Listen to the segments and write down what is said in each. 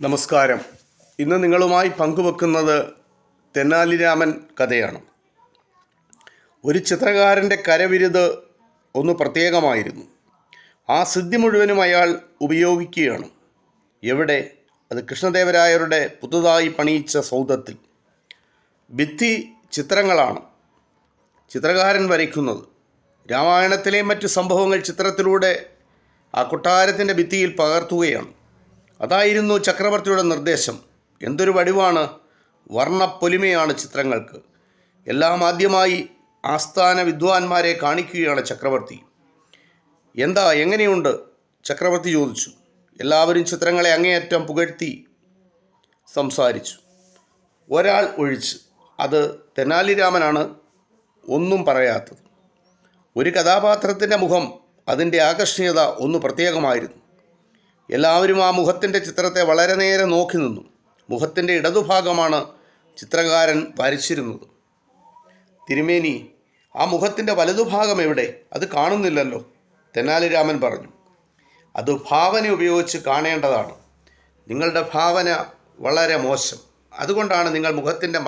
നമസ്കാരം. ഇന്ന് നിങ്ങളുമായി പങ്കുവെക്കുന്നത് തെനാലി രാമൻ കഥയാണ്. ഒരു ചിത്രകാരൻ്റെ കരവിരുത് ഒന്ന് പ്രത്യേകമായിരുന്നു. ആ സിദ്ധി മുഴുവനും അയാൾ ഉപയോഗിക്കുകയാണ്. എവിടെ? അത് കൃഷ്ണദേവരായരുടെ പുതുതായി പണിയിച്ച സൗധത്തിൽ. ഭിത്തി ചിത്രങ്ങളാണ് ചിത്രകാരൻ വരയ്ക്കുന്നത്. രാമായണത്തിലെ മറ്റു സംഭവങ്ങൾ ചിത്രത്തിലൂടെ ആ കൊട്ടാരത്തിൻ്റെ ഭിത്തിയിൽ പകർത്തുകയാണ്. അതായിരുന്നു ചക്രവർത്തിയുടെ നിർദ്ദേശം. എന്തൊരു വടിവാണ്! വർണ്ണപ്പൊലിമയാണ് ചിത്രങ്ങൾക്ക്. എല്ലാം ആദ്യമായി ആസ്ഥാന വിദ്വാൻമാരെ കാണിക്കുകയാണ് ചക്രവർത്തി. എങ്ങനെയുണ്ട്? ചക്രവർത്തി ചോദിച്ചു. എല്ലാവരും ചിത്രങ്ങളെ അങ്ങേയറ്റം പുകഴ്ത്തി സംസാരിച്ചു. ഒരാൾ ഒഴിച്ച്. അത് തെനാലി രാമനാണ് ഒന്നും പറയാത്തത്. ഒരു കഥാപാത്രത്തിൻ്റെ മുഖം, അതിൻ്റെ ആകർഷണീയത ഒന്ന് പ്രത്യേകമായിരുന്നു. എല്ലാവരും ആ മുഖത്തിൻ്റെ ചിത്രത്തെ വളരെ നേരെ നോക്കി നിന്നു. മുഖത്തിൻ്റെ ഇടതുഭാഗമാണ് ചിത്രകാരൻ വരച്ചിരുന്നത്. തിരുമേനി, ആ മുഖത്തിൻ്റെ വലതുഭാഗം എവിടെ? അത് കാണുന്നില്ലല്ലോ, തെനാലി രാമൻ പറഞ്ഞു. അത് ഭാവന ഉപയോഗിച്ച് കാണേണ്ടതാണ്. നിങ്ങളുടെ ഭാവന വളരെ മോശം. അതുകൊണ്ടാണ് നിങ്ങൾ മുഖത്തിൻ്റെ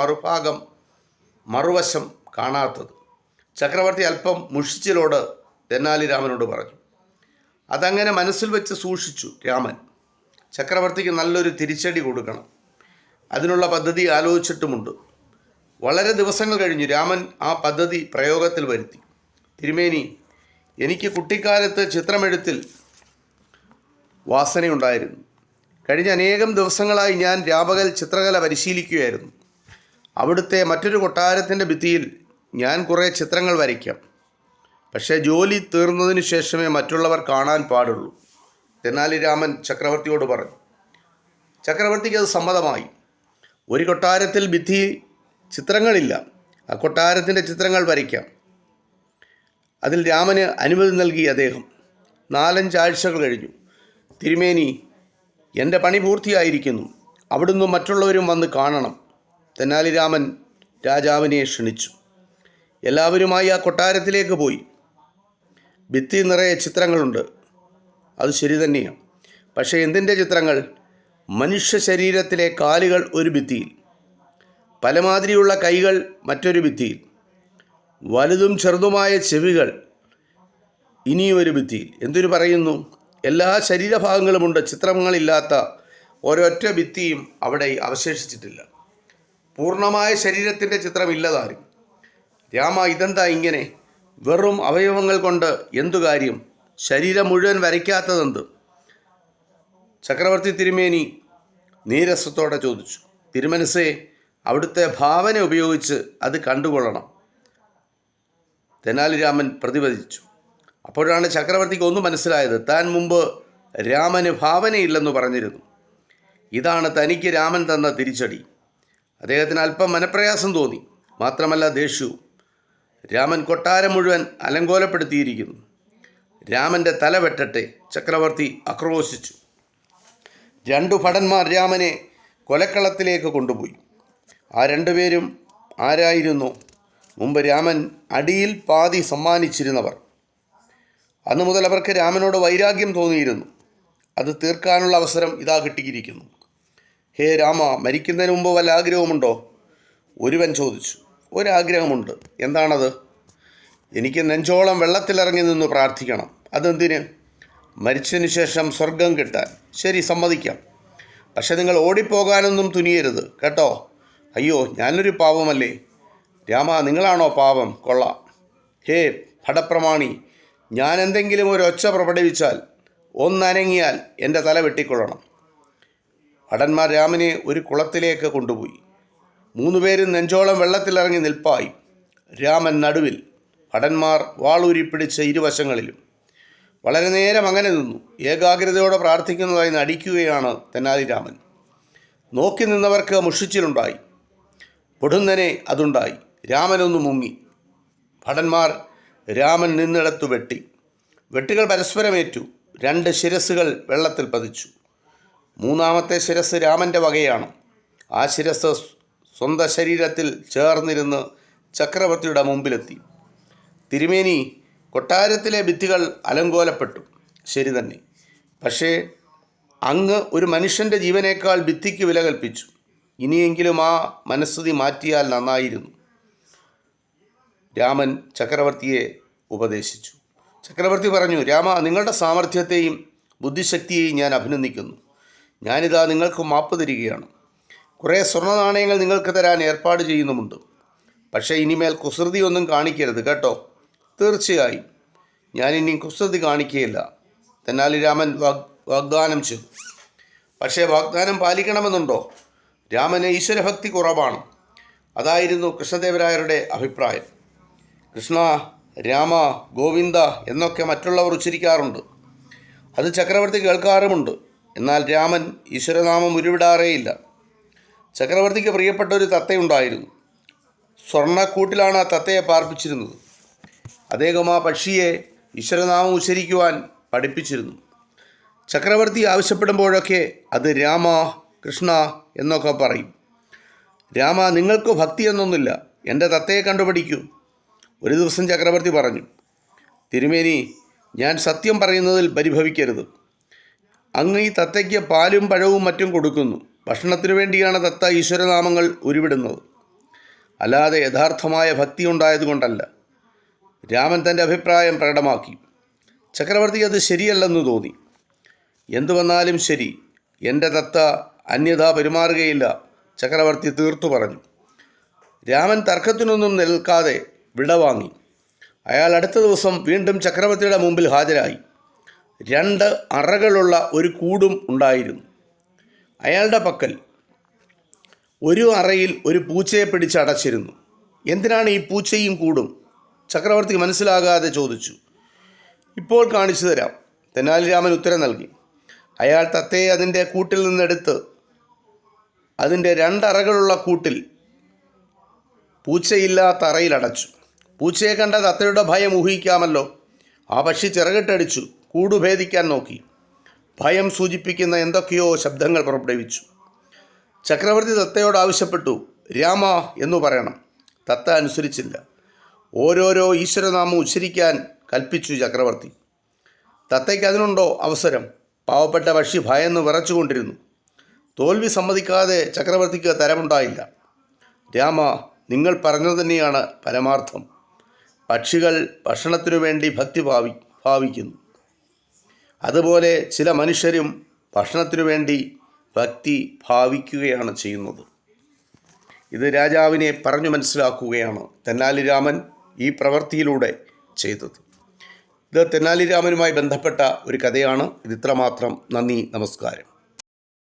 മറുവശം കാണാത്തത്. ചക്രവർത്തി അല്പം മുഷിച്ചിലോട് തെനാലി രാമനോട് പറഞ്ഞു. അതങ്ങനെ മനസ്സിൽ വെച്ച് സൂക്ഷിച്ചു രാമൻ. ചക്രവർത്തിക്ക് നല്ലൊരു തിരിച്ചടി കൊടുക്കണം. അതിനുള്ള പദ്ധതി ആലോചിച്ചിട്ടുമുണ്ട്. വളരെ ദിവസങ്ങൾ കഴിഞ്ഞു രാമൻ ആ പദ്ധതി പ്രയോഗത്തിൽ വരുത്തി. തിരുമേനി, എനിക്ക് കുട്ടിക്കാലത്ത് ചിത്രമെഴുത്തിൽ വാസനയുണ്ടായിരുന്നു. കഴിഞ്ഞ അനേകം ദിവസങ്ങളായി ഞാൻ രാപകൽ ചിത്രകല പരിശീലിക്കുകയായിരുന്നു. അവിടുത്തെ മറ്റൊരു കൊട്ടാരത്തിൻ്റെ ഭിത്തിയിൽ ഞാൻ കുറേ ചിത്രങ്ങൾ വരയ്ക്കാം. പക്ഷേ ജോലി തീർന്നതിന് ശേഷമേ മറ്റുള്ളവർ കാണാൻ പാടുള്ളൂ, തെനാലി രാമൻ ചക്രവർത്തിയോട് പറഞ്ഞു. ചക്രവർത്തിക്ക് അത് സമ്മതമായി. ഒരു കൊട്ടാരത്തിൽ ഭിത്തി ചിത്രങ്ങളില്ല. ആ കൊട്ടാരത്തിൻ്റെ ചിത്രങ്ങൾ വരയ്ക്കാം. അതിൽ രാമന് അനുമതി നൽകി അദ്ദേഹം. 4-5 ആഴ്ചകൾ കഴിഞ്ഞു. തിരുമേനി, എൻ്റെ പണി പൂർത്തിയായിരിക്കുന്നു. അവിടുന്ന് മറ്റുള്ളവരും വന്ന് കാണണം. തെനാലി രാമൻ രാജാവിനെ ക്ഷണിച്ചു. എല്ലാവരുമായി ആ കൊട്ടാരത്തിലേക്ക് പോയി. ഭിത്തി നിറയെ ചിത്രങ്ങളുണ്ട്. അത് ശരി തന്നെയാണ്. പക്ഷേ എന്തിൻ്റെ ചിത്രങ്ങൾ? മനുഷ്യ ശരീരത്തിലെ കാലുകൾ ഒരു ഭിത്തിയിൽ, പലമാതിരിയുള്ള കൈകൾ മറ്റൊരു ഭിത്തിയിൽ, വലുതും ചെറുതുമായ ചെവികൾ ഇനിയൊരു ഭിത്തിയിൽ. എന്തിനു പറയുന്നു? എല്ലാ ശരീരഭാഗങ്ങളുമുണ്ട്. ചിത്രങ്ങളില്ലാത്ത ഒരൊറ്റ ഭിത്തിയും അവിടെ അവശേഷിച്ചിട്ടില്ല. പൂർണ്ണമായ ശരീരത്തിൻ്റെ ചിത്രമില്ലതാരും. രാമ, ഇതെന്താ ഇങ്ങനെ? വെറും അവയവങ്ങൾ കൊണ്ട് എന്തു കാര്യം? ശരീരം മുഴുവൻ വരയ്ക്കാത്തതെന്ത്? ചക്രവർത്തി തിരുമേനി നീരസത്തോടെ ചോദിച്ചു. തിരുമനസ്സേ, അവിടുത്തെ ഭാവന ഉപയോഗിച്ച് അത് കണ്ടുകൊള്ളണം, തെനാലി രാമൻ പ്രതിവദിച്ചു. അപ്പോഴാണ് ചക്രവർത്തിക്ക് ഒന്നും മനസ്സിലായത്. താൻ മുമ്പ് രാമന് ഭാവനയില്ലെന്ന് പറഞ്ഞിരുന്നു. ഇതാണ് തനിക്ക് രാമൻ തന്ന തിരിച്ചടി. അദ്ദേഹത്തിന് അല്പം മനപ്രയാസം തോന്നി, മാത്രമല്ല ദേഷ്യവും. രാമൻ കൊട്ടാരം മുഴുവൻ അലങ്കോലപ്പെടുത്തിയിരിക്കുന്നു. രാമൻ്റെ തല വെട്ടട്ടെ, ചക്രവർത്തി ആക്രോശിച്ചു. 2 ഭടന്മാർ രാമനെ കൊലക്കളത്തിലേക്ക് കൊണ്ടുപോയി. ആ 2 പേരും ആരായിരുന്നു? മുമ്പ് രാമൻ അടിയിൽ പാതി സമ്മാനിച്ചിരുന്നവർ. അന്നു മുതൽ അവർക്ക് രാമനോട് വൈരാഗ്യം തോന്നിയിരുന്നു. അത് തീർക്കാനുള്ള അവസരം ഇതാ കിട്ടിയിരിക്കുന്നു. ഹേ രാമ, മരിക്കുന്നതിന് മുമ്പ് വല്ല ആഗ്രഹമുണ്ടോ? ഒരുവൻ ചോദിച്ചു. ഒരാഗ്രഹമുണ്ട്. എന്താണത്? എനിക്ക് നെഞ്ചോളം വെള്ളത്തിലിറങ്ങി നിന്ന് പ്രാർത്ഥിക്കണം. അതെന്തിന്? മരിച്ചതിന് ശേഷം സ്വർഗം കിട്ടാൻ. ശരി, സമ്മതിക്കാം. പക്ഷെ നിങ്ങൾ ഓടിപ്പോകാനൊന്നും തുനിയരുത് കേട്ടോ. അയ്യോ, ഞാനൊരു പാവമല്ലേ? രാമ, നിങ്ങളാണോ പാവം? കൊള്ളാം. ഹേ ഭടപ്രമാണി, ഞാൻ എന്തെങ്കിലും ഒരു ഒച്ച പ്രകടിപ്പിച്ചാൽ, ഒന്നനങ്ങിയാൽ എൻ്റെ തല വെട്ടിക്കൊള്ളണം. ഭടന്മാർ രാമനെ ഒരു കുളത്തിലേക്ക് കൊണ്ടുപോയി. 3 പേരും നെഞ്ചോളം വെള്ളത്തിലിറങ്ങി നിൽപ്പായി. രാമൻ നടുവിൽ, ഭടന്മാർ വാളൂരിപ്പിടിച്ച് ഇരുവശങ്ങളിലും. വളരെ നേരം അങ്ങനെ നിന്നു. ഏകാഗ്രതയോടെ പ്രാർത്ഥിക്കുന്നതായി നടിക്കുകയാണ് തെനാലി രാമൻ. നോക്കി നിന്നവർക്ക് മുഷിച്ചിലുണ്ടായി. പൊടുന്നനെ അതുണ്ടായി. രാമനൊന്ന് മുങ്ങി. ഭടന്മാർ രാമൻ നിന്നിടത്തു വെട്ടി. വെട്ടുകൾ പരസ്പരമേറ്റു. 2 ശിരസ്സുകൾ വെള്ളത്തിൽ പതിച്ചു. 3-ാമത്തെ ശിരസ് രാമൻ്റെ വകയാണ്. ആ ശിരസ് സ്വന്തം ശരീരത്തിൽ ചേർന്നിരുന്ന് ചക്രവർത്തിയുടെ മുമ്പിലെത്തി. തിരുമേനി, കൊട്ടാരത്തിലെ ഭിത്തികൾ അലങ്കോലപ്പെട്ടു. ശരി തന്നെ. പക്ഷേ അങ്ങ് ഒരു മനുഷ്യൻ്റെ ജീവനേക്കാൾ ഭിത്തിക്ക് വില കൽപ്പിച്ചു. ഇനിയെങ്കിലും ആ മനസ്ഥിതി മാറ്റിയാൽ നന്നായിരുന്നു. രാമൻ ചക്രവർത്തിയെ ഉപദേശിച്ചു. ചക്രവർത്തി പറഞ്ഞു, രാമ, നിങ്ങളുടെ സാമർഥ്യത്തെയും ബുദ്ധിശക്തിയെയും ഞാൻ അഭിനന്ദിക്കുന്നു. ഞാനിതാ നിങ്ങൾക്ക് മാപ്പ് തരികയാണ്. കുറേ സ്വർണ്ണ നാണയങ്ങൾ നിങ്ങൾക്ക് തരാൻ ഏർപ്പാട് ചെയ്യുന്നുമുണ്ട്. പക്ഷേ ഇനിമേൽ കുസൃതിയൊന്നും കാണിക്കരുത് കേട്ടോ. തീർച്ചയായും ഞാനിനി കുസൃതി കാണിക്കുകയില്ല. തെനാലി രാമൻ വാഗ്ദാനം ചെയ്തു. പക്ഷേ വാഗ്ദാനം പാലിക്കണമെന്നുണ്ടോ? രാമന് ഈശ്വരഭക്തി കുറവാണ്. അതായിരുന്നു കൃഷ്ണദേവരായരുടെ അഭിപ്രായം. കൃഷ്ണ, രാമ, ഗോവിന്ദ എന്നൊക്കെ മറ്റുള്ളവർ ഉച്ചരിക്കാറുണ്ട്. അത് ചക്രവർത്തി കേൾക്കാറുമുണ്ട്. എന്നാൽ രാമൻ ഈശ്വരനാമം ഉരുവിടാറേയില്ല. ചക്രവർത്തിക്ക് പ്രിയപ്പെട്ട ഒരു തത്തയുണ്ടായിരുന്നു. സ്വർണ്ണക്കൂട്ടിലാണ് ആ തത്തയെ പാർപ്പിച്ചിരുന്നത്. അദ്ദേഹം ആ പക്ഷിയെ ഈശ്വരനാമം ഉച്ചരിക്കുവാൻ പഠിപ്പിച്ചിരുന്നു. ചക്രവർത്തി ആവശ്യപ്പെടുമ്പോഴൊക്കെ അത് രാമ, കൃഷ്ണ എന്നൊക്കെ പറയും. രാമ, നിങ്ങൾക്ക് ഭക്തി എന്നൊന്നുമില്ല, എൻ്റെ തത്തയെ കണ്ടുപിടിക്കൂ. ഒരു ദിവസം ചക്രവർത്തി പറഞ്ഞു, തിരുമേനി, ഞാൻ സത്യം പറയുന്നതിൽ പരിഭവിക്കരുത്. അങ്ങ് ഈ തത്തയ്ക്ക് പാലും പഴവും മറ്റും കൊടുക്കുന്നു. ഭക്ഷണത്തിനു വേണ്ടിയാണ് തത്ത ഈശ്വരനാമങ്ങൾ ഉരുവിടുന്നത്, അല്ലാതെ യഥാർത്ഥമായ ഭക്തി ഉണ്ടായതുകൊണ്ടല്ല. രാമൻ തൻ്റെ അഭിപ്രായം പ്രകടമാക്കി. ചക്രവർത്തി അത് ശരിയല്ലെന്ന് തോന്നി. എന്തു വന്നാലും ശരി, എൻ്റെ തത്ത അന്യഥാ പെരുമാറുകയില്ല, ചക്രവർത്തി തീർത്തു പറഞ്ഞു. രാമൻ തർക്കത്തിനൊന്നും നിൽക്കാതെ വിടവാങ്ങി. അയാൾ അടുത്ത ദിവസം വീണ്ടും ചക്രവർത്തിയുടെ മുമ്പിൽ ഹാജരായി. 2 അറകളുള്ള ഒരു കൂടും ഉണ്ടായിരുന്നു അയാളുടെ പക്കൽ. ഒരു അറയിൽ ഒരു പൂച്ചയെ പിടിച്ചടച്ചിരുന്നു. എന്തിനാണ് ഈ പൂച്ചയും കൂടും? ചക്രവർത്തി മനസ്സിലാകാതെ ചോദിച്ചു. ഇപ്പോൾ കാണിച്ചു തരാം, തെനാലി രാമൻ ഉത്തരം നൽകി. അയാൾ തത്തയെ അതിൻ്റെ കൂട്ടിൽ നിന്നെടുത്ത് അതിൻ്റെ 2 അറകളുള്ള കൂട്ടിൽ പൂച്ചയില്ലാത്ത അറയിൽ അടച്ചു. പൂച്ചയെ കണ്ട തത്തയുടെ ഭയം ഊഹിക്കാമല്ലോ. ആ പക്ഷി ചിറകിട്ടടിച്ചു കൂടുഭേദിക്കാൻ നോക്കി. ഭയം സൂചിപ്പിക്കുന്ന എന്തൊക്കെയോ ശബ്ദങ്ങൾ പുറപ്പെടുവിച്ചു. ചക്രവർത്തി തത്തയോട് ആവശ്യപ്പെട്ടു, രാമ എന്ന് പറയണം. തത്ത അനുസരിച്ചില്ല. ഓരോരോ ഈശ്വരനാമം ഉച്ചരിക്കാൻ കൽപ്പിച്ചു ചക്രവർത്തി. തത്തയ്ക്ക് അതിനുണ്ടോ അവസരം? പാവപ്പെട്ട പക്ഷി ഭയന്ന് വിറച്ചുകൊണ്ടിരുന്നു. തോൽവി സമ്മതിക്കാതെ ചക്രവർത്തിക്ക് തരമുണ്ടായില്ല. രാമ, നിങ്ങൾ പറഞ്ഞത് തന്നെയാണ് പരമാർത്ഥം. പക്ഷികൾ ഭക്ഷണത്തിനു വേണ്ടി ഭക്തി ഭാവിക്കുന്നു. അതുപോലെ ചില മനുഷ്യരും ഭക്ഷണത്തിനു വേണ്ടി ഭക്തി ഭാവിക്കുകയാണ് ചെയ്യുന്നത്. ഇത് രാജാവിനെ പറഞ്ഞു മനസ്സിലാക്കുകയാണ് തെനാലി രാമൻ ഈ പ്രവൃത്തിയിലൂടെ ചെയ്തത്. ഇത് തെനാലി രാമനുമായി ബന്ധപ്പെട്ട ഒരു കഥയാണ്. ഇത് ഇത്രമാത്രം. നന്ദി, നമസ്കാരം.